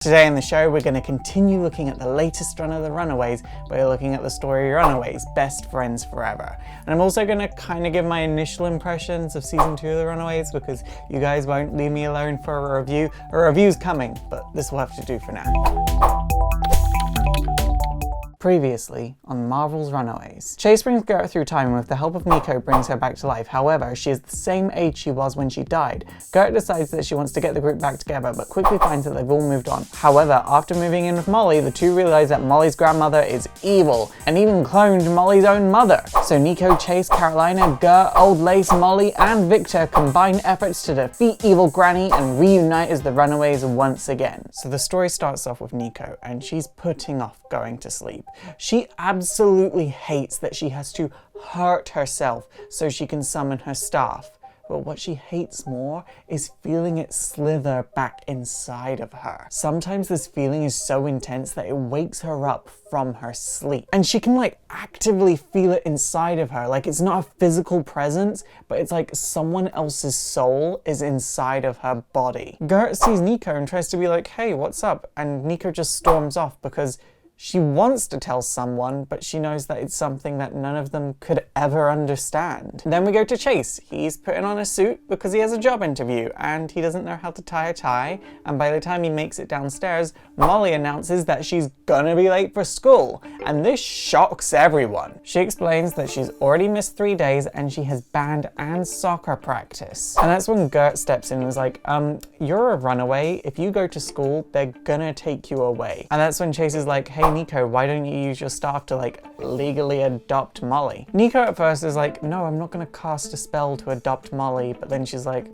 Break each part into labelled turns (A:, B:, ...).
A: Today in the show, we're going to continue looking at the latest run of The Runaways by looking at the story Runaways, Best Friends Forever. And I'm also going to kind of give my initial impressions of season 2 of The Runaways because you guys won't leave me alone for a review. A review's coming, but this will have to do for now. Previously on Marvel's Runaways. Chase brings Gert through time and with the help of Nico brings her back to life. However, she is the same age she was when she died. Gert decides that she wants to get the group back together but quickly finds that they've all moved on. However, after moving in with Molly, the two realize that Molly's grandmother is evil and even cloned Molly's own mother. So Nico, Chase, Carolina, Gert, Old Lace, Molly and Victor combine efforts to defeat evil Granny and reunite as the Runaways once again. So the story starts off with Nico and she's putting off going to sleep. She absolutely hates that she has to hurt herself so she can summon her staff. But what she hates more is feeling it slither back inside of her. Sometimes this feeling is so intense that it wakes her up from her sleep. And she can actively feel it inside of her. Like it's not a physical presence, but it's like someone else's soul is inside of her body. Gert sees Nico and tries to be like, hey, what's up? And Nico just storms off because she wants to tell someone, but she knows that it's something that none of them could ever understand. Then we go to Chase. He's putting on a suit because he has a job interview and he doesn't know how to tie a tie. And by the time he makes it downstairs, Molly announces that she's gonna be late for school. And this shocks everyone. She explains that she's already missed 3 days and she has band and soccer practice. And that's when Gert steps in and is like, you're a runaway. If you go to school, they're gonna take you away. And that's when Chase is like, hey, Nico, why don't you use your staff to legally adopt Molly? Nico at first is like, no, I'm not gonna cast a spell to adopt Molly, but then she's like,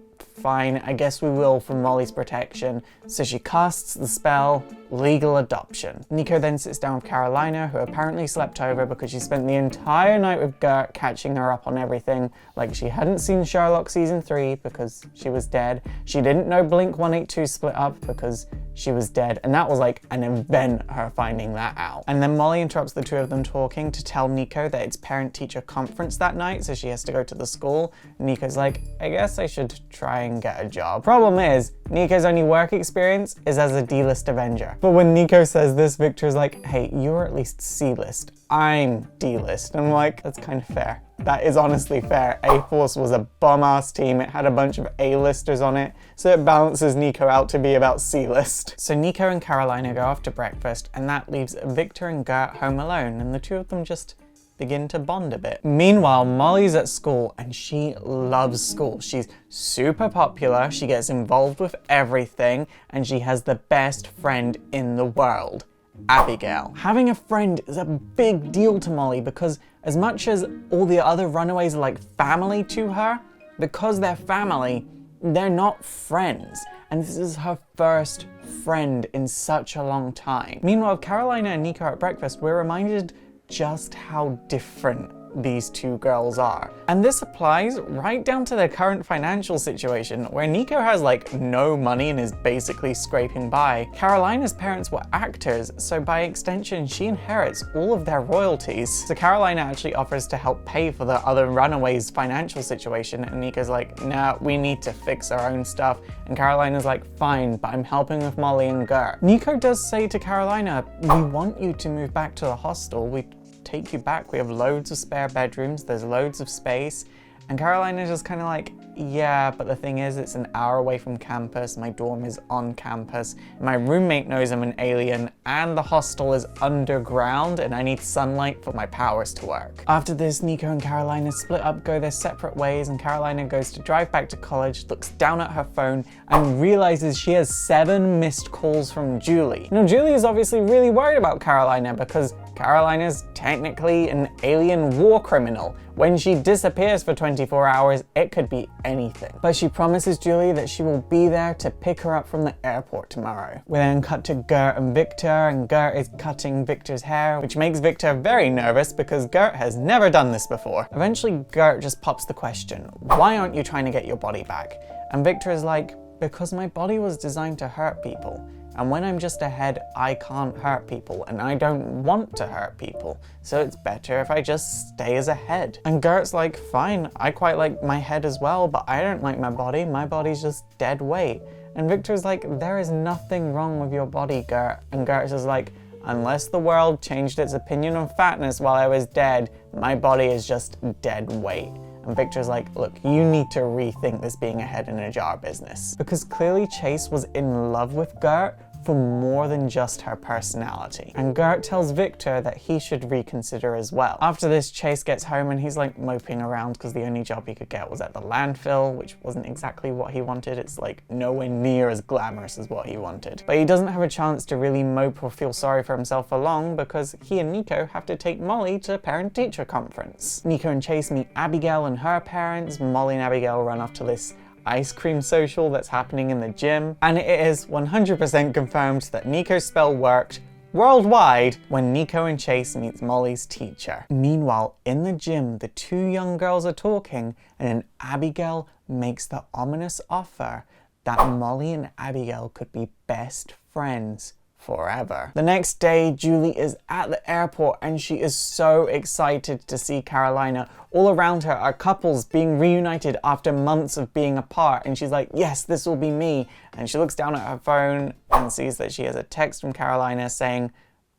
A: fine, I guess we will for Molly's protection. So she casts the spell, legal adoption. Nico then sits down with Carolina, who apparently slept over because she spent the entire night with Gert catching her up on everything. Like she hadn't seen Sherlock season 3 because she was dead. She didn't know Blink 182 split up because she was dead. And that was an event, her finding that out. And then Molly interrupts the two of them talking to tell Nico that it's parent-teacher conference that night, so she has to go to the school. Nico's like, I guess I should try and get a job. Problem is, Nico's only work experience is as a D-list Avenger. But when Nico says this, Victor's like, hey, you're at least C-list. I'm D-list. And I'm like, that's kind of fair. That is honestly fair. A-Force was a bum-ass team. It had a bunch of A-listers on it, so it balances Nico out to be about C-list. So Nico and Carolina go off to breakfast, and that leaves Victor and Gert home alone, and the two of them just begin to bond a bit. Meanwhile, Molly's at school and she loves school. She's super popular, she gets involved with everything, and she has the best friend in the world, Abigail. Having a friend is a big deal to Molly because as much as all the other runaways are like family to her, because they're family, they're not friends. And this is her first friend in such a long time. Meanwhile, Carolina and Nico at breakfast, we're reminded just how different these two girls are. And this applies right down to their current financial situation, where Nico has no money and is basically scraping by. Carolina's parents were actors, so by extension she inherits all of their royalties. So Carolina actually offers to help pay for the other runaways' financial situation, and Nico's like, nah, we need to fix our own stuff. And Carolina's like, fine, but I'm helping with Molly and Gert. Nico does say to Carolina, we want you to move back to the hostel. We take you back. We have loads of spare bedrooms. There's loads of space. And Carolina's just kind of like, yeah, but the thing is, it's an hour away from campus. My dorm is on campus. My roommate knows I'm an alien, and the hostel is underground, and I need sunlight for my powers to work. After this, Nico and Carolina split up, go their separate ways, and Carolina goes to drive back to college, looks down at her phone, and realizes she has 7 missed calls from Julie. Now, Julie is obviously really worried about Carolina because Carolina's technically an alien war criminal. When she disappears for 24 hours, it could be anything. But she promises Julie that she will be there to pick her up from the airport tomorrow. We then cut to Gert and Victor, and Gert is cutting Victor's hair, which makes Victor very nervous because Gert has never done this before. Eventually, Gert just pops the question, why aren't you trying to get your body back? And Victor is like, because my body was designed to hurt people. And when I'm just a head, I can't hurt people, and I don't want to hurt people. So it's better if I just stay as a head. And Gert's like, fine, I quite like my head as well, but I don't like my body. My body's just dead weight. And Victor's like, there is nothing wrong with your body, Gert. And Gert's is like, unless the world changed its opinion on fatness while I was dead, my body is just dead weight. And Victor's like, look, you need to rethink this being a head in a jar business. Because clearly Chase was in love with Gert for more than just her personality. And Gert tells Victor that he should reconsider as well. After this, Chase gets home and he's like moping around because the only job he could get was at the landfill, which wasn't exactly what he wanted. It's like nowhere near as glamorous as what he wanted. But he doesn't have a chance to really mope or feel sorry for himself for long because he and Nico have to take Molly to parent-teacher conference. Nico and Chase meet Abigail and her parents. Molly and Abigail run off to this ice cream social that's happening in the gym, and it is 100% confirmed that Nico's spell worked worldwide when Nico and Chase meets Molly's teacher. Meanwhile, in the gym, the two young girls are talking, and then Abigail makes the ominous offer that Molly and Abigail could be best friends forever. The next day, Julie is at the airport and she is so excited to see Carolina. All around her are couples being reunited after months of being apart, and she's like, yes, this will be me. And she looks down at her phone and sees that she has a text from Carolina saying,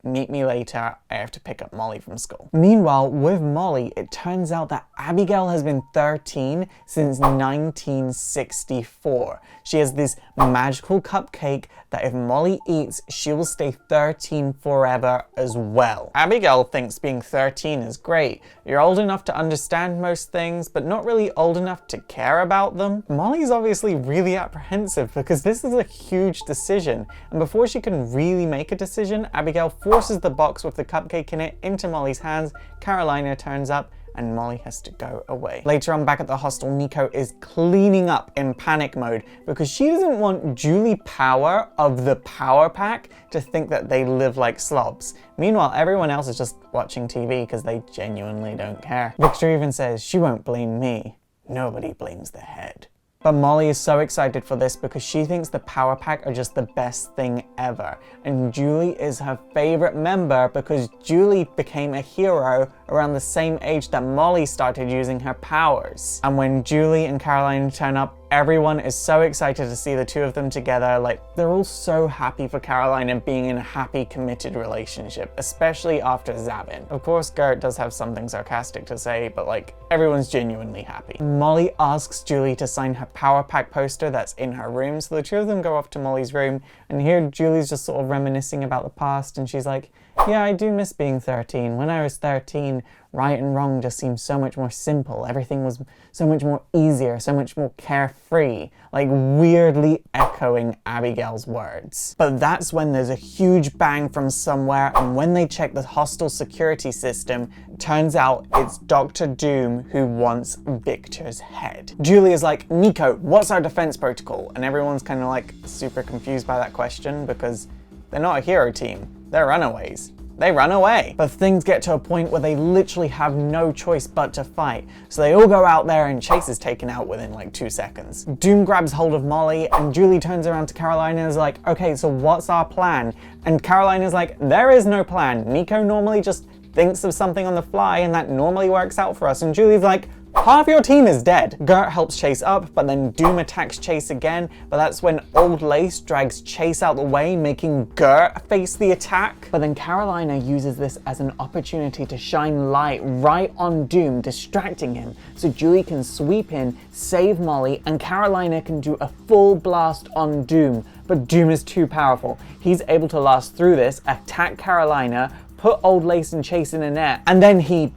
A: meet me later, I have to pick up Molly from school. Meanwhile, with Molly, it turns out that Abigail has been 13 since 1964. She has this magical cupcake that if Molly eats, she will stay 13 forever as well. Abigail thinks being 13 is great. You're old enough to understand most things, but not really old enough to care about them. Molly's obviously really apprehensive because this is a huge decision, and before she can really make a decision, Abigail forces the box with the cupcake in it into Molly's hands. Carolina turns up and Molly has to go away. Later on, back at the hostel, Nico is cleaning up in panic mode because she doesn't want Julie Power of the Power Pack to think that they live like slobs. Meanwhile, everyone else is just watching TV because they genuinely don't care. Victor even says, she won't blame me. Nobody blames the head. But Molly is so excited for this because she thinks the Power Pack are just the best thing ever. And Julie is her favorite member because Julie became a hero around the same age that Molly started using her powers. And when Julie and Caroline turn up, everyone is so excited to see the two of them together. Like, they're all so happy for Caroline and being in a happy, committed relationship, especially after Zabin. Of course, Gert does have something sarcastic to say, but like, everyone's genuinely happy. Molly asks Julie to sign her Power Pack poster that's in her room, so the two of them go off to Molly's room, and here Julie's just sort of reminiscing about the past, and she's like, yeah, I do miss being 13. When I was 13, right and wrong just seemed so much more simple. Everything was so much more easier, so much more carefree, like weirdly echoing Abigail's words. But that's when there's a huge bang from somewhere, and when they check the hostel security system, turns out it's Dr. Doom who wants Victor's head. Julie is like, Nico, what's our defense protocol? And everyone's kind of like super confused by that question because they're not a hero team. They're runaways. They run away. But things get to a point where they literally have no choice but to fight. So they all go out there and Chase is taken out within like 2 seconds. Doom grabs hold of Molly and Julie turns around to Caroline and is like, okay, so what's our plan? And Caroline is like, there is no plan. Nico normally just thinks of something on the fly and that normally works out for us. And Julie's like, half your team is dead. Gert helps Chase up, but then Doom attacks Chase again, but that's when Old Lace drags Chase out the way, making Gert face the attack. But then Carolina uses this as an opportunity to shine light right on Doom, distracting him, so Julie can sweep in, save Molly, and Carolina can do a full blast on Doom. But Doom is too powerful. He's able to last through this, attack Carolina, put Old Lace and Chase in a net, and then he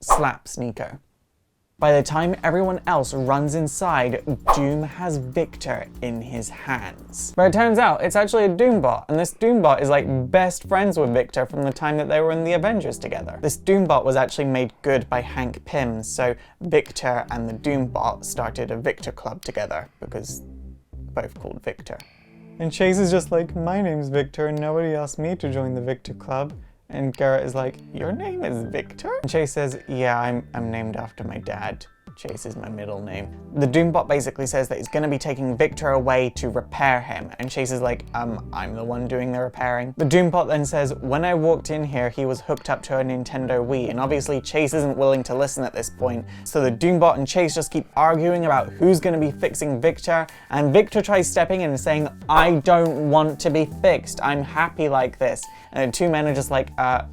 A: slaps Nico. By the time everyone else runs inside, Doom has Victor in his hands. But it turns out it's actually a Doombot, and this Doombot is like best friends with Victor from the time that they were in the Avengers together. This Doombot was actually made good by Hank Pym, so Victor and the Doombot started a Victor Club together because they're both called Victor. And Chase is just like, my name's Victor and nobody asked me to join the Victor Club. And Garrett is like, your name is Victor? And Chase says, yeah, I'm named after my dad, Chase is my middle name. The Doombot basically says that he's gonna be taking Victor away to repair him, and Chase is like, I'm the one doing the repairing. The Doombot then says, when I walked in here, he was hooked up to a Nintendo Wii, and obviously Chase isn't willing to listen at this point, so the Doombot and Chase just keep arguing about who's gonna be fixing Victor, and Victor tries stepping in and saying, I don't want to be fixed, I'm happy like this. And the two men are just like,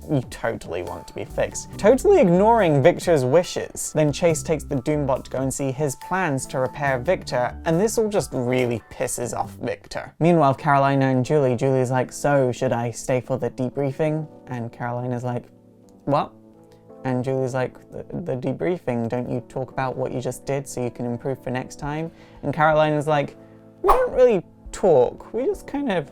A: you totally want to be fixed. Totally ignoring Victor's wishes. Then Chase takes the Doombot to go and see his plans to repair Victor, and this all just really pisses off Victor. Meanwhile, Carolina and Julie's like, so should I stay for the debriefing? And Carolina's like, what? And Julie's like, the debriefing, don't you talk about what you just did so you can improve for next time? And Carolina's like, we don't really talk, we just kind of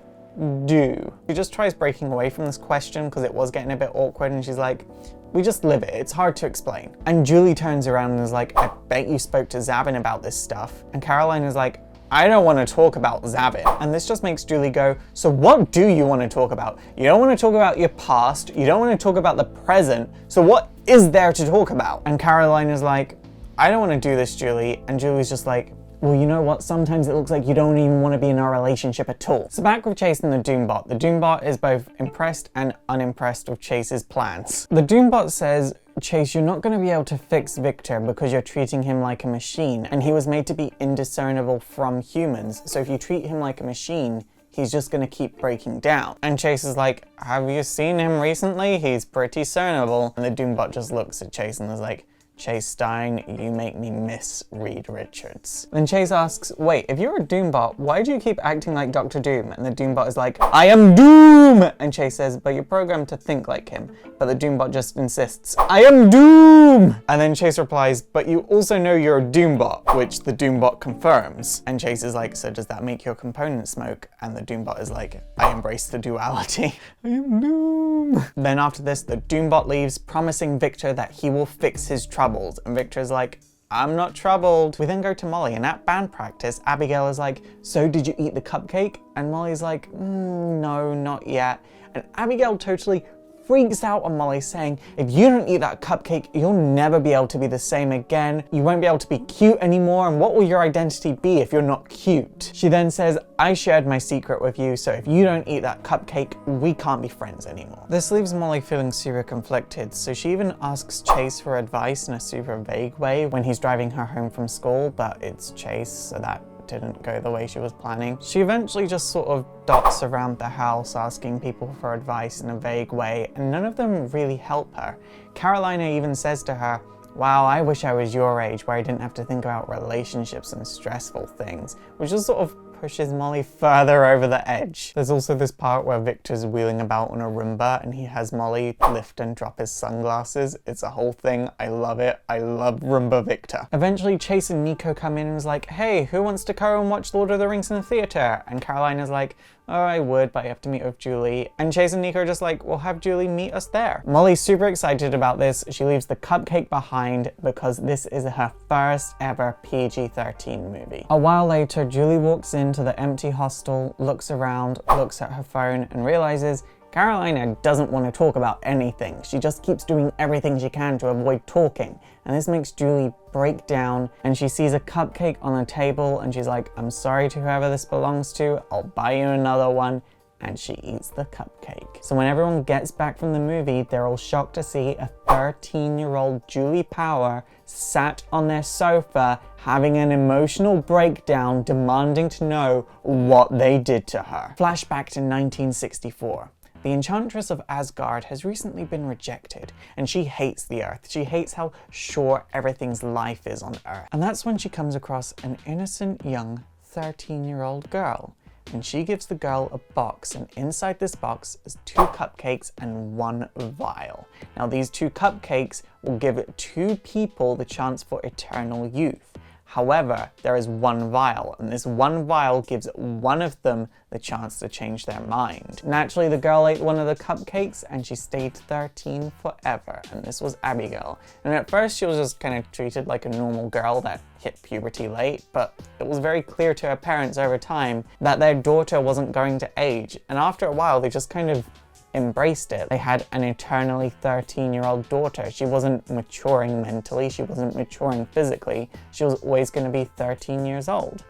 A: do. She just tries breaking away from this question because it was getting a bit awkward, and she's like, we just live it, it's hard to explain. And Julie turns around and is like, I bet you spoke to Zabin about this stuff. And Caroline is like, I don't want to talk about Zabin. And this just makes Julie go, so what do you want to talk about? You don't want to talk about your past, you don't want to talk about the present, so what is there to talk about? And Caroline is like, I don't want to do this, Julie. And Julie's just like, well, you know what? Sometimes it looks like you don't even want to be in a relationship at all. So back with Chase and the Doombot. The Doombot is both impressed and unimpressed with Chase's plans. The Doombot says, Chase, you're not going to be able to fix Victor because you're treating him like a machine, and he was made to be indiscernible from humans. So if you treat him like a machine, he's just gonna keep breaking down. And Chase is like, have you seen him recently? He's pretty discernible. And the Doombot just looks at Chase and is like, Chase Stein, you make me miss Reed Richards. Then Chase asks, wait, if you're a Doombot, why do you keep acting like Dr. Doom? And the Doombot is like, I am Doom! And Chase says, but you're programmed to think like him. But the Doombot just insists, I am Doom! And then Chase replies, but you also know you're a Doombot, which the Doombot confirms. And Chase is like, so does that make your component smoke? And the Doombot is like, I embrace the duality. I am Doom! Then after this, the Doombot leaves, promising Victor that he will fix his troubles. And Victor's like, I'm not troubled. We then go to Molly, and at band practice, Abigail is like, so did you eat the cupcake? And Molly's like, no, not yet. And Abigail totally freaks out on Molly, saying, if you don't eat that cupcake, you'll never be able to be the same again. You won't be able to be cute anymore, and what will your identity be if you're not cute? She then says, I shared my secret with you, so if you don't eat that cupcake, we can't be friends anymore. This leaves Molly feeling super conflicted, so she even asks Chase for advice in a super vague way when he's driving her home from school, but it's Chase, so that didn't go the way she was planning. She eventually just sort of dots around the house asking people for advice in a vague way, and none of them really help her. Carolina even says to her, wow, I wish I was your age where I didn't have to think about relationships and stressful things, which just sort of pushes Molly further over the edge. There's also this part where Victor's wheeling about on a Roomba and he has Molly lift and drop his sunglasses. It's a whole thing. I love it. I love Roomba Victor. Eventually, Chase and Nico come in and is like, hey, who wants to go and watch Lord of the Rings in the theater? And Carolina's like, oh, I would, but I have to meet with Julie. And Chase and Nico are just like, well, have Julie meet us there. Molly's super excited about this. She leaves the cupcake behind because this is her first ever PG-13 movie. A while later, Julie walks into the empty hostel, looks around, looks at her phone, and realizes Carolina doesn't want to talk about anything. She just keeps doing everything she can to avoid talking. And this makes Julie break down, and she sees a cupcake on the table and she's like, I'm sorry to whoever this belongs to, I'll buy you another one. And she eats the cupcake. So when everyone gets back from the movie, they're all shocked to see a 13-year-old Julie Power sat on their sofa having an emotional breakdown, demanding to know what they did to her. Flashback to 1964. The Enchantress of Asgard has recently been rejected, and she hates the Earth. She hates how short everything's life is on Earth. And that's when she comes across an innocent young 13-year-old girl. And she gives the girl a box, and inside this box is 2 cupcakes and 1 vial. Now these 2 cupcakes will give 2 people the chance for eternal youth. However, there is 1 vial, and this 1 vial gives one of them the chance to change their mind. Naturally, the girl ate one of the cupcakes and she stayed 13 forever, and this was Abigail. And at first she was just kind of treated like a normal girl that hit puberty late, but it was very clear to her parents over time that their daughter wasn't going to age, and after a while they just kind of embraced it. They had an eternally 13-year-old daughter. She wasn't maturing mentally, she wasn't maturing physically. She was always going to be 13 years old.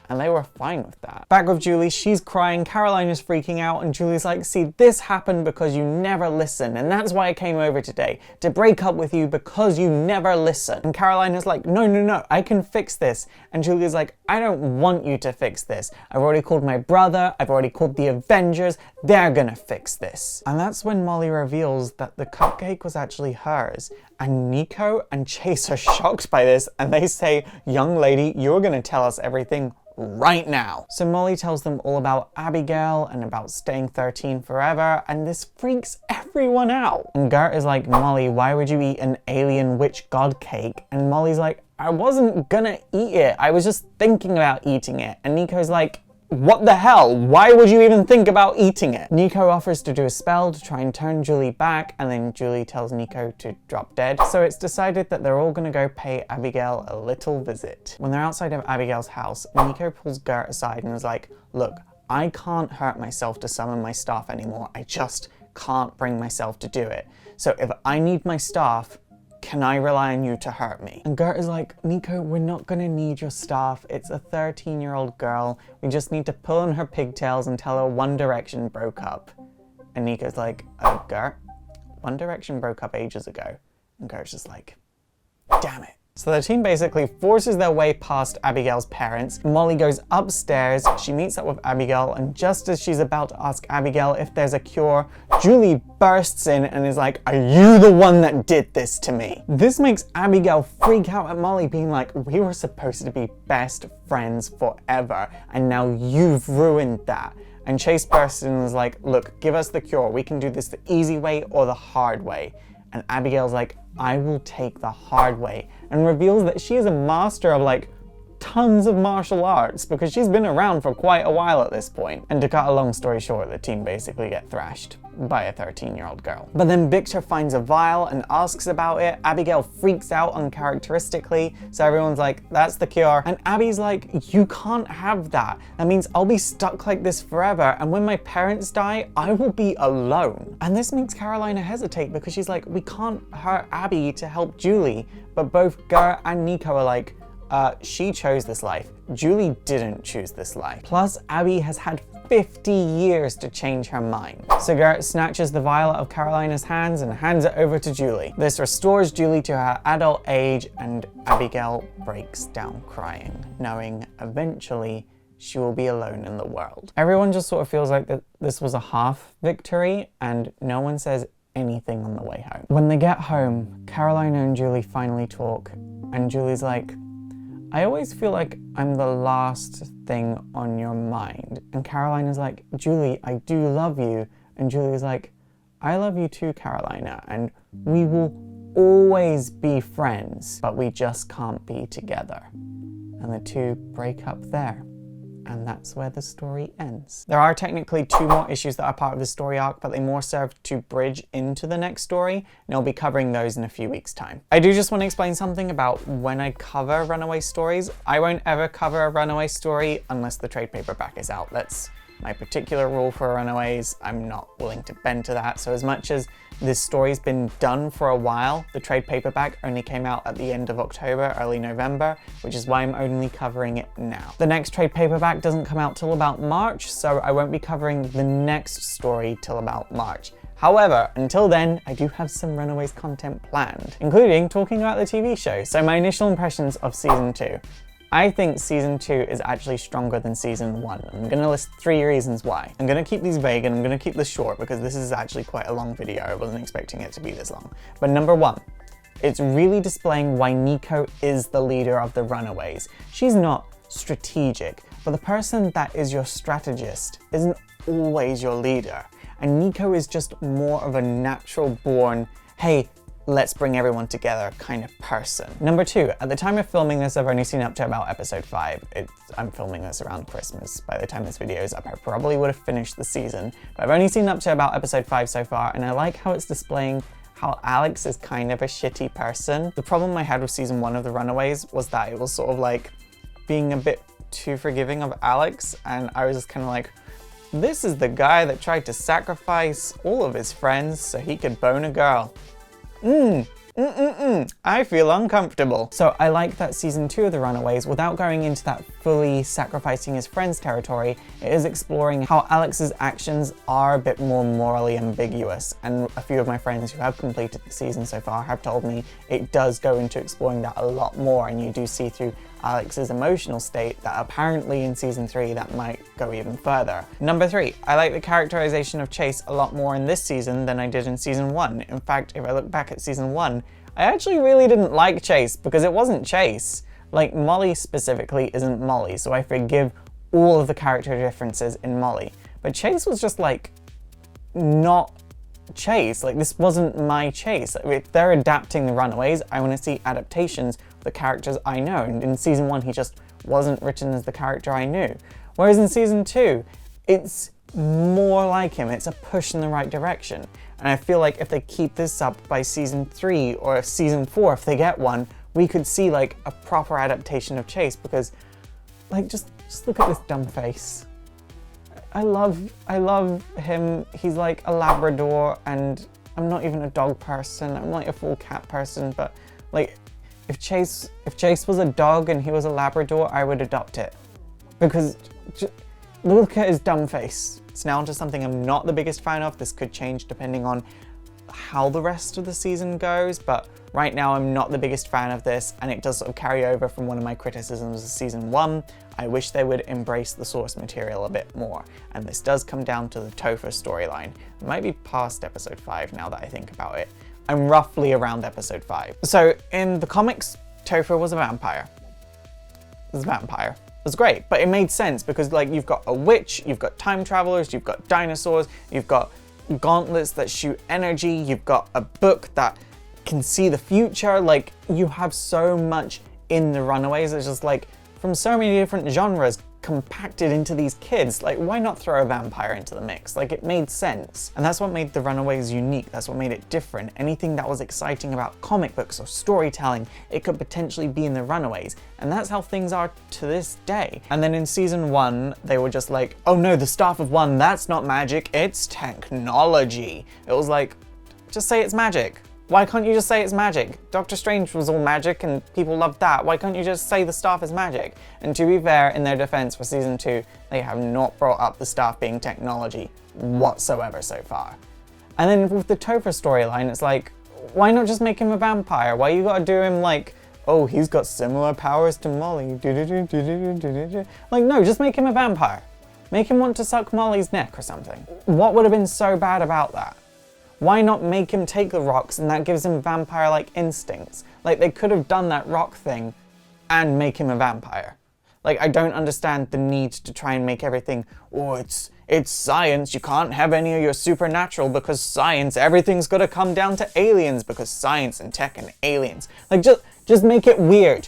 A: And they were fine with that. Back with Julie, she's crying, Caroline is freaking out, and Julie's like, see, this happened because you never listen, and that's why I came over today, to break up with you because you never listen. And Caroline is like, no, I can fix this. And Julie's like, I don't want you to fix this. I've already called my brother, I've already called the Avengers, they're gonna fix this. And that's when Molly reveals that the cupcake was actually hers. And Nico and Chase are shocked by this, and they say, young lady, you're gonna tell us everything right now. So Molly tells them all about Abigail and about staying 13 forever, and this freaks everyone out. And Gert is like, Molly, why would you eat an alien witch god cake? And Molly's like, I wasn't gonna eat it. I was just thinking about eating it. And Nico's like, what the hell? Why would you even think about eating it? Nico offers to do a spell to try and turn Julie back, and then Julie tells Nico to drop dead. So it's decided that they're all gonna go pay Abigail a little visit. When they're outside of Abigail's house, Nico pulls Gert aside and is like, look, I can't hurt myself to summon my staff anymore. I just can't bring myself to do it. So if I need my staff, can I rely on you to hurt me? And Gert is like, Nico, we're not gonna need your staff. It's a 13-year-old girl. We just need to pull on her pigtails and tell her One Direction broke up. And Nico's like, Gert, One Direction broke up ages ago. And Gert's just like, damn it. So the team basically forces their way past Abigail's parents. Molly goes upstairs, she meets up with Abigail, and just as she's about to ask Abigail if there's a cure, Julie bursts in and is like, are you the one that did this to me? This makes Abigail freak out at Molly, being like, we were supposed to be best friends forever, and now you've ruined that. And Chase bursts in and is like, look, give us the cure. We can do this the easy way or the hard way. And Abigail's like, I will take the hard way, and reveals that she is a master of like tons of martial arts because she's been around for quite a while at this point. And to cut a long story short, the team basically get thrashed by a 13-year-old girl. But then Victor finds a vial and asks about it. Abigail freaks out uncharacteristically, so everyone's like, that's the cure. And Abby's like, you can't have that. That means I'll be stuck like this forever, and when my parents die, I will be alone. And this makes Carolina hesitate because she's like, we can't hurt Abby to help Julie. But both Gert and Nico are like, she chose this life. Julie didn't choose this life. Plus, Abby has had 50 years to change her mind. So Gert snatches the vial out of Carolina's hands and hands it over to Julie. This restores Julie to her adult age, and Abigail breaks down crying, knowing eventually she will be alone in the world. Everyone just sort of feels like that this was a half victory, and no one says anything on the way home. When they get home, Carolina and Julie finally talk, and Julie's like, I always feel like I'm the last thing on your mind. And Carolina's like, Julie, I do love you. And Julie's like, I love you too, Carolina, and we will always be friends, but we just can't be together. And the two break up there. And that's where the story ends. There are technically 2 more issues that are part of the story arc, but they more serve to bridge into the next story, and I'll be covering those in a few weeks' time. I do just want to explain something about when I cover Runaway stories. I won't ever cover a Runaway story unless the trade paperback is out. That's my particular rule for Runaways. I'm not willing to bend to that. So as much as this story's been done for a while, the trade paperback only came out at the end of October, early November, which is why I'm only covering it now. The next trade paperback doesn't come out till about March, so I won't be covering the next story till about March. However, until then, I do have some Runaways content planned, including talking about the TV show. So my initial impressions of season 2. I think season 2 is actually stronger than season 1. I'm going to list 3 reasons why. I'm going to keep these vague and I'm going to keep this short because this is actually quite a long video. I wasn't expecting it to be this long. But number 1, it's really displaying why Nico is the leader of the Runaways. She's not strategic, but the person that is your strategist isn't always your leader. And Nico is just more of a natural born, hey, let's bring everyone together kind of person. Number 2, at the time of filming this, I've only seen up to about episode 5. I'm filming this around Christmas. By the time this video is up, I probably would have finished the season, but I've only seen up to about episode 5 so far, and I like how it's displaying how Alex is kind of a shitty person. The problem I had with season 1 of The Runaways was that it was sort of like being a bit too forgiving of Alex, and I was just kind of like, This is the guy that tried to sacrifice all of his friends so he could bone a girl. I feel uncomfortable. So I like that season 2 of The Runaways, without going into that fully sacrificing his friends territory, it is exploring how Alex's actions are a bit more morally ambiguous. And a few of my friends who have completed the season so far have told me it does go into exploring that a lot more, and you do see through Alex's emotional state that apparently in season 3 that might go even further. Number 3, I like the characterization of Chase a lot more in this season than I did in season 1. In fact, if I look back at season 1, I actually really didn't like Chase because it wasn't Chase. Like, Molly specifically isn't Molly, so I forgive all of the character differences in Molly. But Chase was just like, not Chase. Like, this wasn't my Chase. If they're adapting The Runaways, I want to see adaptations of the characters I know. And in season 1, he just wasn't written as the character I knew. Whereas in season 2, it's more like him. It's a push in the right direction. And I feel like if they keep this up by season 3 or season 4, if they get one, we could see like a proper adaptation of Chase, because like just look at this dumb face. I love him. He's like a Labrador, and I'm not even a dog person. I'm like a full cat person, but like if Chase was a dog and he was a Labrador, I would adopt it. Because look at his dumb face. It's now onto something I'm not the biggest fan of. This could change depending on how the rest of the season goes, but right now I'm not the biggest fan of this, and it does sort of carry over from one of my criticisms of season 1. I wish they would embrace the source material a bit more, and this does come down to the Topher storyline. It might be past episode 5 now that I think about it. I'm roughly around episode 5. So in the comics, Topher was a vampire. He was a vampire. It was great, but it made sense because like you've got a witch, you've got time travelers, you've got dinosaurs, you've got gauntlets that shoot energy, you've got a book that can see the future. Like, you have so much in The Runaways. It's just like from so many different genres compacted into these kids. Like, why not throw a vampire into the mix? Like, it made sense. And that's what made The Runaways unique. That's what made it different. Anything that was exciting about comic books or storytelling, it could potentially be in The Runaways. And that's how things are to this day. And then in season 1, they were just like, oh no, the Staff of One, that's not magic, it's technology. It was like, just say it's magic. Why can't you just say it's magic? Doctor Strange was all magic and people loved that. Why can't you just say the staff is magic? And to be fair, in their defense for season 2, they have not brought up the staff being technology whatsoever so far. And then with the Topher storyline, it's like, why not just make him a vampire? Why you gotta do him like, oh, he's got similar powers to Molly. Like, no, just make him a vampire. Make him want to suck Molly's neck or something. What would have been so bad about that? Why not make him take the rocks and that gives him vampire-like instincts? Like, they could have done that rock thing and make him a vampire. Like, I don't understand the need to try and make everything, oh, it's science, you can't have any of your supernatural because science, everything's gotta come down to aliens because science and tech and aliens. Like, just make it weird.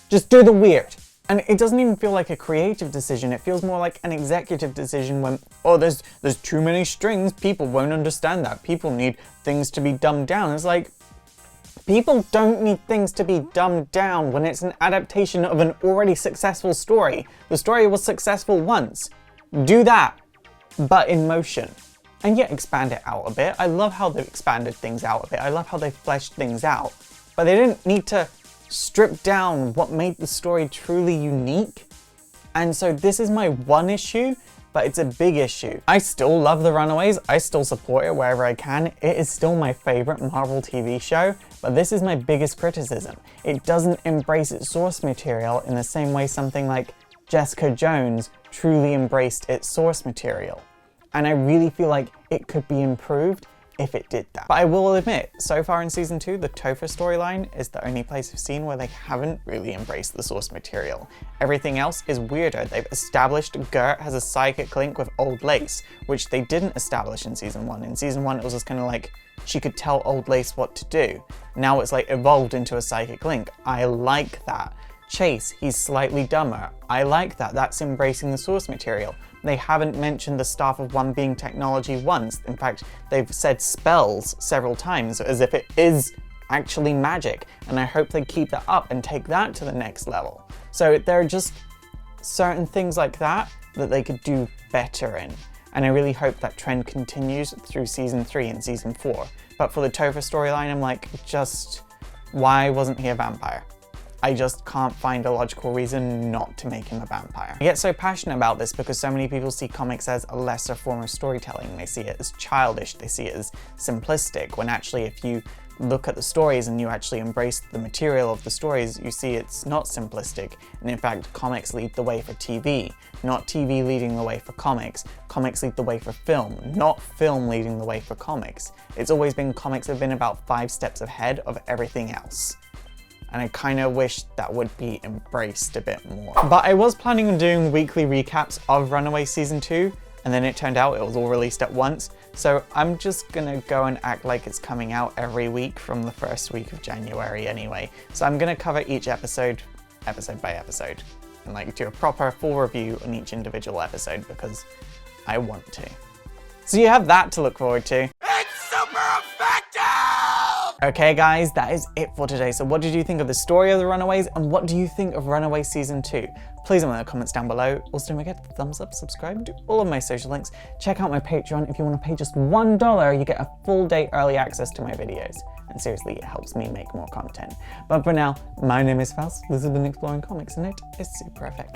A: Just do the weird. And it doesn't even feel like a creative decision, it feels more like an executive decision when, oh, there's too many strings, people won't understand that, people need things to be dumbed down. It's like, people don't need things to be dumbed down when it's an adaptation of an already successful story. The story was successful once. Do that, but in motion. And yet expand it out a bit. I love how they've expanded things out a bit. I love how they fleshed things out. But they didn't need to strip down what made the story truly unique. And so this is my one issue, but it's a big issue. I still love The Runaways, I still support it wherever I can. It is still my favorite Marvel TV show, but this is my biggest criticism. It doesn't embrace its source material in the same way something like Jessica Jones truly embraced its source material. And I really feel like it could be improved if it did that. But I will admit, so far in season 2, the Topher storyline is the only place I've seen where they haven't really embraced the source material. Everything else is weirder. They've established Gert has a psychic link with Old Lace, which they didn't establish in season 1. In season 1, it was just kind of like, she could tell Old Lace what to do. Now it's like evolved into a psychic link. I like that. Chase, he's slightly dumber. I like that. That's embracing the source material. They haven't mentioned the Staff of One being technology once. In fact, they've said spells several times as if it is actually magic. And I hope they keep that up and take that to the next level. So there are just certain things like that that they could do better in. And I really hope that trend continues through season 3 and season 4. But for the Topher storyline, I'm like, just why wasn't he a vampire? I just can't find a logical reason not to make him a vampire. I get so passionate about this because so many people see comics as a lesser form of storytelling. They see it as childish, they see it as simplistic, when actually if you look at the stories and you actually embrace the material of the stories, you see it's not simplistic. And in fact, comics lead the way for TV, not TV leading the way for comics. Comics lead the way for film, not film leading the way for comics. It's always been comics have been about 5 steps ahead of everything else. And I kind of wish that would be embraced a bit more. But I was planning on doing weekly recaps of Runaway Season 2, and then it turned out it was all released at once. So I'm just gonna go and act like it's coming out every week from the first week of January anyway. So I'm gonna cover each episode by episode, and like do a proper full review on each individual episode because I want to. So you have that to look forward to. It's super effective! Okay guys, that is it for today. So what did you think of the story of the Runaways, and what do you think of Runaway Season 2? Please leave in the comments down below. Also don't forget to thumbs up, subscribe, do all of my social links. Check out my Patreon. If you want to pay just $1, you get a full day early access to my videos. And seriously, it helps me make more content. But for now, my name is Faust, this has been Exploring Comics, and it is super effective.